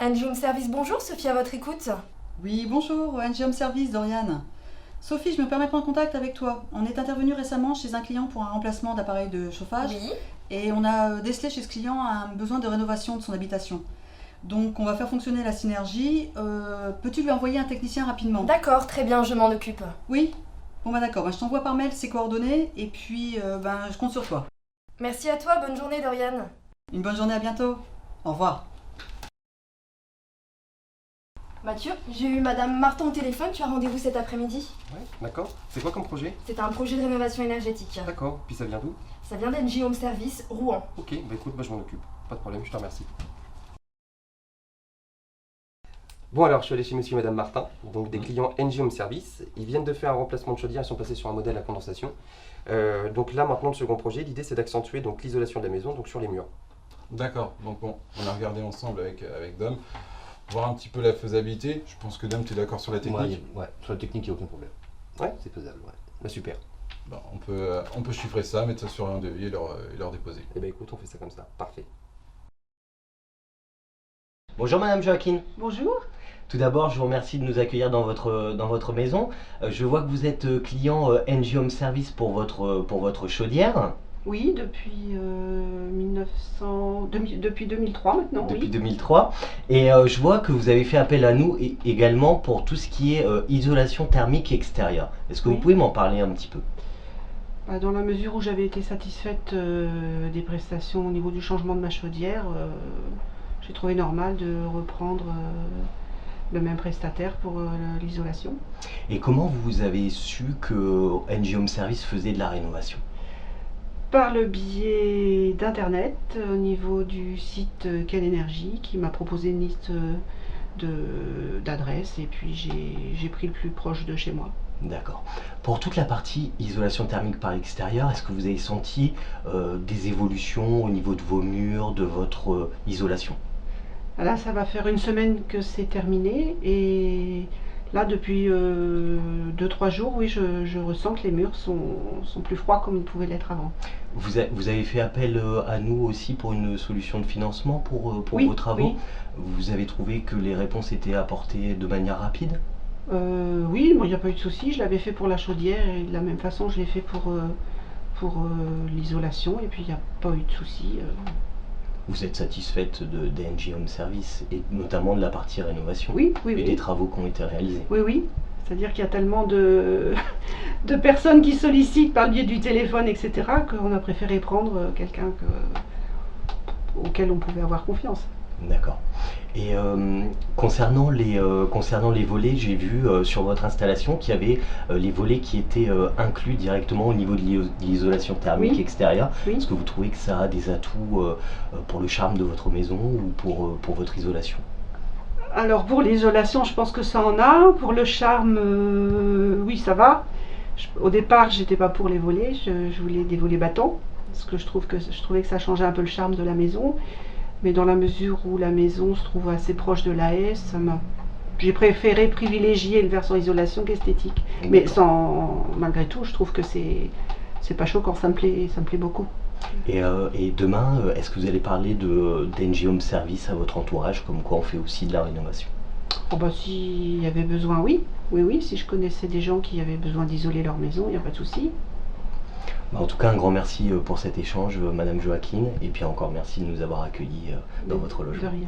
NG Home Service, bonjour, Sophie à votre écoute. Oui, bonjour, NG Home Service, Doriane. Sophie, je me permets de prendre contact avec toi. On est intervenu récemment chez un client pour un remplacement d'appareil de chauffage. Oui. Et on a décelé chez ce client un besoin de rénovation de son habitation. Donc on va faire fonctionner la synergie. Peux-tu lui envoyer un technicien rapidement? D'accord, très bien, je m'en occupe. Oui. Bon bah d'accord, je t'envoie par mail ses coordonnées et puis je compte sur toi. Merci à toi, bonne journée Doriane. Une bonne journée, à bientôt. Au revoir. Mathieu, j'ai eu Madame Martin au téléphone, tu as rendez-vous cet après-midi. Ouais, d'accord. C'est quoi comme projet? C'est un projet de rénovation énergétique. D'accord. Puis ça vient d'où? Ça vient d'NG Home Service, Rouen. Ok, bah écoute, je m'en occupe. Pas de problème, je te remercie. Bon alors, je suis allé chez monsieur et madame Martin, donc des clients NG Home Service. Ils viennent de faire un remplacement de chaudière, ils sont passés sur un modèle à condensation. Donc là, maintenant, le second projet, l'idée c'est d'accentuer l'isolation de la maison, donc sur les murs. D'accord, donc bon, on a regardé ensemble avec Dom, voir un petit peu la faisabilité. Je pense que Dom, tu es d'accord sur la technique? Ouais, sur la technique, il n'y a aucun problème. Ouais. C'est faisable, ouais. Bah super. Bon, on peut chiffrer ça, mettre ça sur un devis et leur déposer. Et bah écoute, on fait ça comme ça. Parfait. Bonjour Madame Joaquin. Bonjour. Tout d'abord, je vous remercie de nous accueillir dans votre maison. Je vois que vous êtes client NG Home Service pour votre chaudière. Oui, depuis 2003 maintenant, Depuis oui. 2003. Et je vois que vous avez fait appel à nous également pour tout ce qui est isolation thermique extérieure. Est-ce que vous Oui. pouvez m'en parler un petit peu? Bah, dans la mesure où j'avais été satisfaite des prestations au niveau du changement de ma chaudière, j'ai trouvé normal de reprendre le même prestataire pour l'isolation. Et comment vous avez su que NG Home Service faisait de la rénovation? Par le biais d'internet, au niveau du site Quelle Énergie, qui m'a proposé une liste d'adresses, et puis j'ai pris le plus proche de chez moi. D'accord. Pour toute la partie isolation thermique par l'extérieur, est-ce que vous avez senti des évolutions au niveau de vos murs, de votre isolation? Là, ça va faire une semaine que c'est terminé, et là, depuis 2-3 jours, oui, je ressens que les murs sont plus froids comme ils pouvaient l'être avant. Vous avez fait appel à nous aussi pour une solution de financement pour Oui, vos travaux. oui. Vous avez trouvé que les réponses étaient apportées de manière rapide? Oui, moi, il n'y a pas eu de souci. Je l'avais fait pour la chaudière, et de la même façon, je l'ai fait pour l'isolation, et puis il n'y a pas eu de souci. Vous êtes satisfaite de DNG Home Service et notamment de la partie rénovation Oui, oui, et oui. des travaux qui ont été réalisés? Oui, oui. C'est-à-dire qu'il y a tellement de personnes qui sollicitent par le biais du téléphone, etc., qu'on a préféré prendre quelqu'un auquel on pouvait avoir confiance. D'accord. Et concernant les volets, j'ai vu sur votre installation qu'il y avait les volets qui étaient inclus directement au niveau de l'isolation thermique Oui. extérieure. Oui. Est-ce que vous trouvez que ça a des atouts pour le charme de votre maison ou pour votre isolation? Alors pour l'isolation, je pense que ça en a. Pour le charme, oui, ça va. Au départ, j'étais pas pour les volets, je voulais des volets bâtons, parce que je trouvais que ça changeait un peu le charme de la maison. Mais dans la mesure où la maison se trouve assez proche de la haie, j'ai préféré privilégier le versant isolation qu'esthétique. Mais malgré tout, je trouve que c'est pas choquant, ça me plaît beaucoup. Et demain, est-ce que vous allez parler d'NG Home Service à votre entourage, comme quoi on fait aussi de la rénovation? Oh bah, s'il y avait besoin, oui. Oui, si je connaissais des gens qui avaient besoin d'isoler leur maison, il n'y a pas de souci. En tout cas, un grand merci pour cet échange, Madame Joaquin, et puis encore merci de nous avoir accueillis dans votre logement. De rien.